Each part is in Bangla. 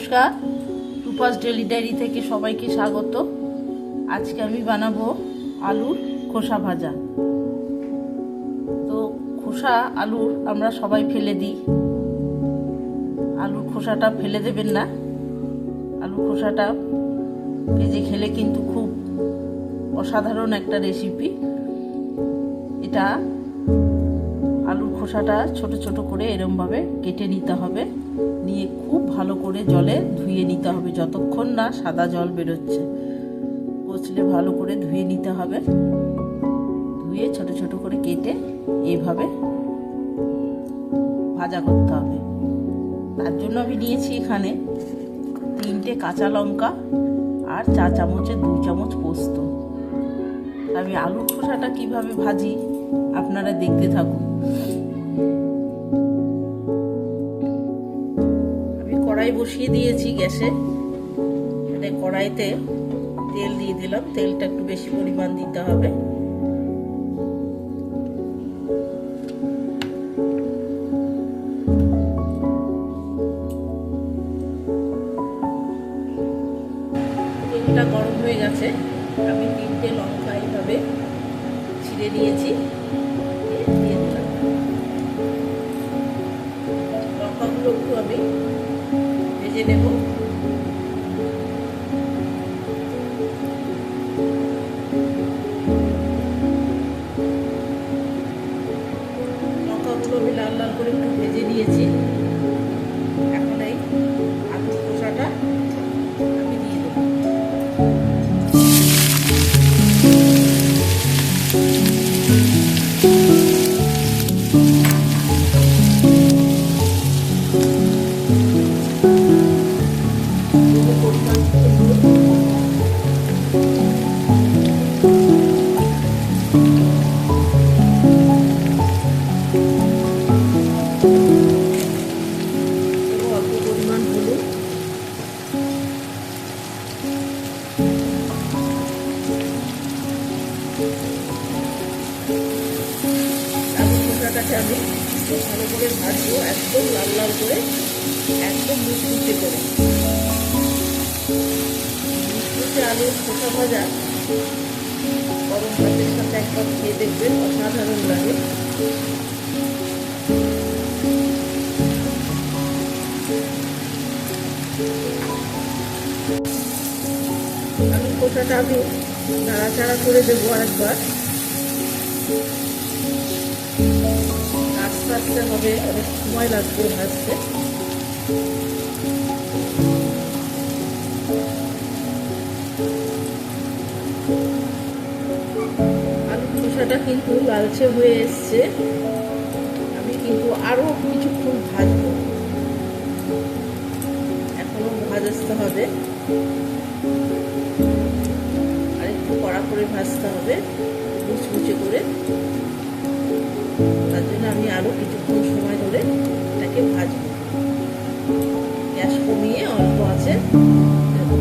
নমস্কার, রূপাস ডেলি ডায়েরি থেকে সবাইকে স্বাগত। আজকে আমি বানাবো আলুর খোসা ভাজা। তো খোসা আলুর আমরা সবাই ফেলে দিই, আলুর খোসাটা ফেলে দেবেন না। আলুর খোসাটা ভেজে খেলে কিন্তু খুব অসাধারণ একটা রেসিপি। এটা আলুর খোসাটা ছোট ছোট করে এরমভাবে কেটে নিতে হবে, নিয়ে খুব ভালো করে জলে ধুয়ে নিতে হবে যতক্ষণ না সাদা জল বেরোচ্ছে। কচলে ভালো করে ধুয়ে নিতে হবে, ধুয়ে ছোট ছোট করে কেটে এইভাবে ভাজা করতে হবে। তার জন্য আমি নিয়েছি এখানে 3টে কাঁচা লঙ্কা আর 4 চামচের 2 চামচ পোস্ত। আমি আলুর খোসাটা কিভাবে ভাজি আপনারা দেখতে থাকুন। আমি কড়াই বসিয়ে দিয়েছি গ্যাসে, কড়াইতে তেল দিয়ে দিলাম। তেলটা একটু বেশি পরিমাণ দিতে হবে। তেলটা গরম হয়ে গেছে, আমি 3টে লঙ্কা এইভাবে ছিঁড়ে নিয়েছি, দিয়ে দিলাম। লঙ্কাগুলো একটু আমি ভেজে নেব। লঙ্কাগুলো আমি লাল লাল করে একটু ভেজে নিয়েছি। এখন এই আলুর খোসাটা আমি দিয়ে দেবো। আলুর খোসাটাকে আমি ভালো করে ভাজবো, একদম লাল লাল করে, একদম মুচমুচে করে। মুচমুচে আলুর খোসা ভাজা গরম ভাতের সাথে একবার খেয়ে দেখবেন, অসাধারণ লাগে। আলুর খোসাটা আমি নাড়াচাড়া করে দেবো একবার। আস্তে আস্তে হবে, অনেক সময় লাগবে ভাজতে। আলুর খোসাটা কিন্তু লালচে হয়ে এসছে, আমি কিন্তু আরো কিছুক্ষণ ভাজবো, এখনো ভাজতে হবে, আর একটু কড়া করে ভাজতে হবে, মুচমুচে করে। তার জন্য আমি আরো কিছুক্ষণ সময় ধরে এটাকে ভাজবো। গ্যাস কমিয়ে অল্প আছে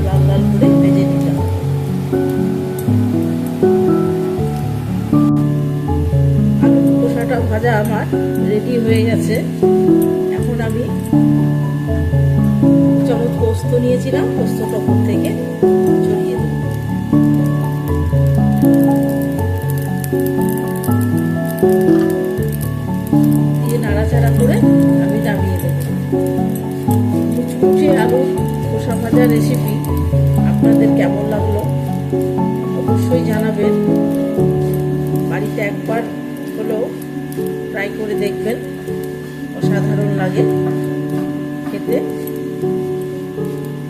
লাল লাল করে ভেজে নিতে হবে। আলুর খোসাটা ভাজা আমার রেডি হয়ে গেছে। এখন আমি 2 চামচ পোস্ত নিয়েছিলাম, পোস্তটা উপর থেকে ছড়িয়ে দেবো। নাড়াচাড়া করে আমি নামিয়ে দেবো। মুচমুচে আলুর খোসা ভাজা রেসিপি আপনাদের কেমন লাগলো অবশ্যই জানাবেন। বাড়িতে একবার হলেও ট্রাই করে দেখবেন, অসাধারণ লাগে খেতে,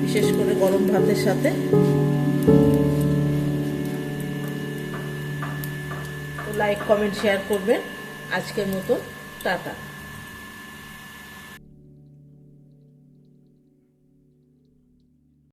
বিশেষ করে গরম ভাতের সাথে। লাইক, কমেন্ট, শেয়ার করবেন। আজকের মতো টাটা।